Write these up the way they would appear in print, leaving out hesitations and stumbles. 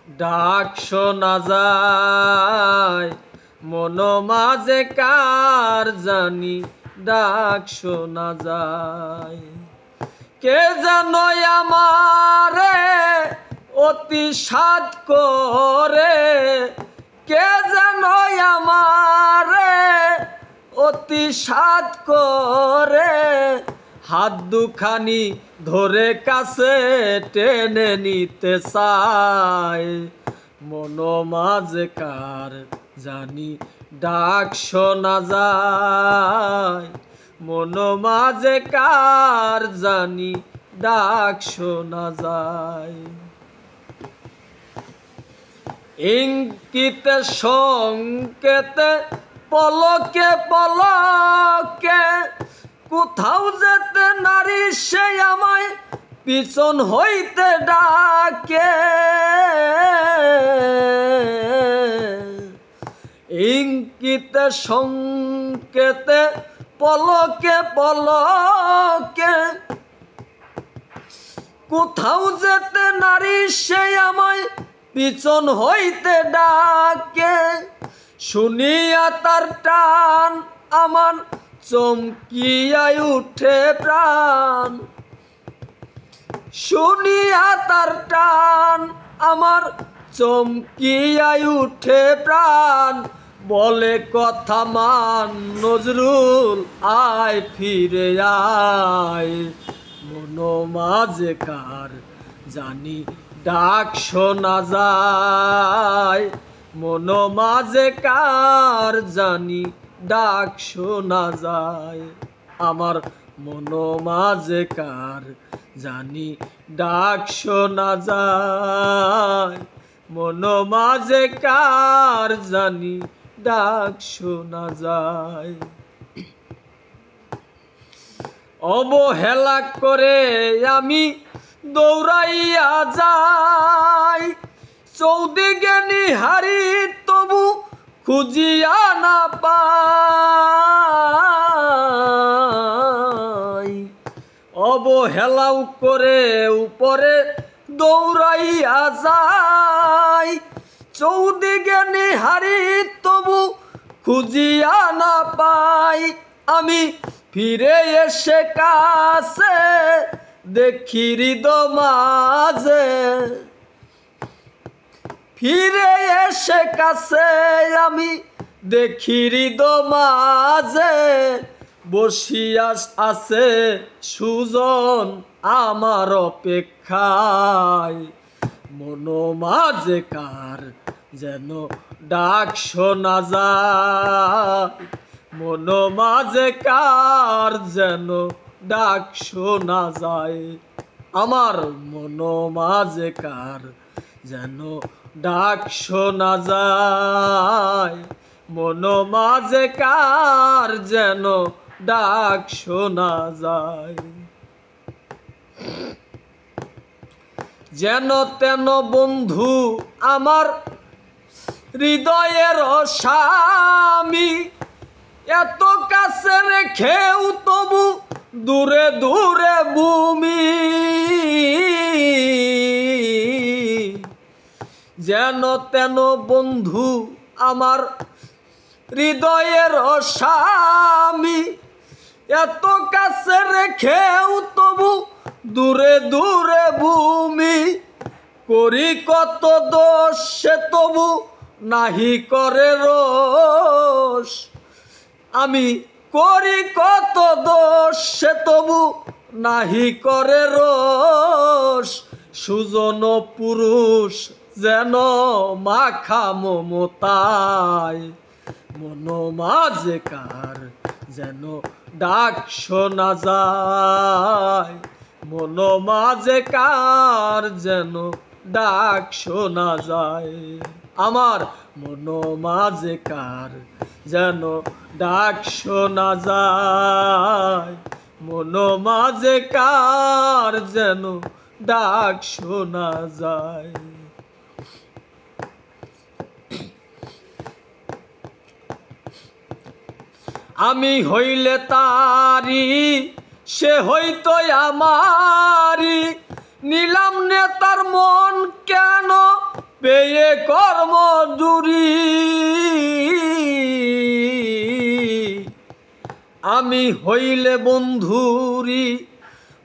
ডাক শোনা যায়, মন মাঝে কার জানি ডাক শোনা যায়। কে যেন আমারে অতি সাধ করে, কে যেন আমারে অতি সাধ করে, হাত দুখানি ধরে কাছে টেনে নিতে চায়। মন মাঝে কার জানি ডাক শোনা যায়, মন মাঝে কার জানি ডাক শোনা যায়। ইঙ্গিতে সংকেতে পলকে পলকে কোথাও যেতে নারী সে আমায় পিছন হইতে ডাকে। ইঙ্গিতে সংকেতে পলকে পলকে কোথাও যেতে নারী সে আমায় পিছন হইতে ডাকে। শুনিয়া তার টান আমার চমকিয়াই উঠে প্রাণ, শুনিয়া তার টান আমার চমকিয়াই উঠে প্রাণ। বলে কথা মান নজরুল আয় ফিরে আয়, মন মাঝে কার জানি ডাক শোনা যায়, মন মাঝে কার জানি ডাক শোনা যায়। আমার মন মাঝে কার জানি ডাক শোনা যায়, মন মাঝে কার জানি ডাক শোনা যায়। অবহেলা করে আমি দৌড়াইয়া যাই, চৌদিকে নিহারি তবু খুঁজিয়া না পাই। অবহেলাও করে উপরে দৌড়াইয়া যাই, চৌদিকে নিহারি তবু খুঁজিয়া না পাই। আমি ফিরে এসে কাছে দেখি হৃদয় মাঝে, ফিরে এসে কাছে আমি দেখি হৃদয় মাঝে, বসিয়া আছে সুজন আমার অপেক্ষায়। মন মাঝে কার যেন ডাক শোনা যায়, মন মাঝে কার যেন ডাক শোনা যায়। আমার মন মাঝে কার যেন ডাক শোনা যায়, মন মাঝে কার যেন ডাক শোনা যায়। যেন তেন বন্ধু আমার হৃদয়ের স্বামী, এত কাছে রেখেও তবু দূরে দূরে ভূমি। যেন তেন বন্ধু আমার হৃদয়ের স্বামী, এত কাছে রেখেও তবু দূরে দূরে ভূমি। করি কত দোষ সে তবু নাহি করে রোষ, আমি করি কত দোষ সে তবু নাহি করে রোষ। সুজন পুরুষ যেন মাখা মমতায়, মন মাঝে কার যেন ডাক শোনা যায়, মন মাঝে কার যেন ডাক শোনা যায়। আমার মন মাঝে কার যেন ডাক শোনা যায়, মন মাঝে কার যেন ডাক শোনা যায়। আমি হইলে তারি সে হইতো আমারি, নিলাম নেতার মন কেন পেয়ে কর্মজুরি আমি হইলে বন্ধুরি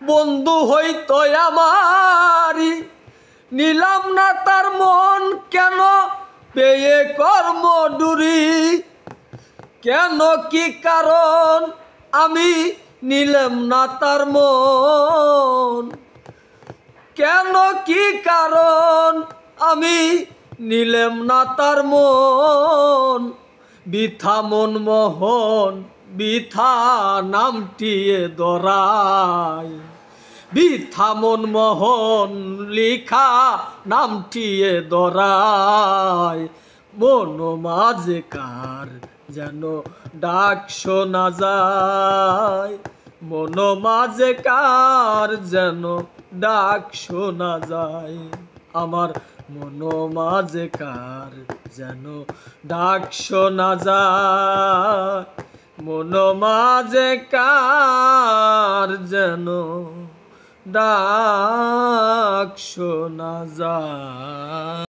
বন্ধু হইতো আমারি নিলাম না তার মন কেন পেয়ে কর্মজুরি কেন কি কারণ আমি নিলাম না তার মন কেন কি কারণ আমি নিলাম না তার মন বৃথা মন মোহন বৃথা নামটিয়ে দরায় বৃথা মন মোহন লিখা নামটিয়ে দরায় মন মাঝে কার যেন ডাক শোনা যায় মন মাঝে কার যেন ডাক শোনা যায় আমার মন মাঝে কার যেন ডাক শোনা যায় মন মাঝে কার যেন ডাক শোনা যায়।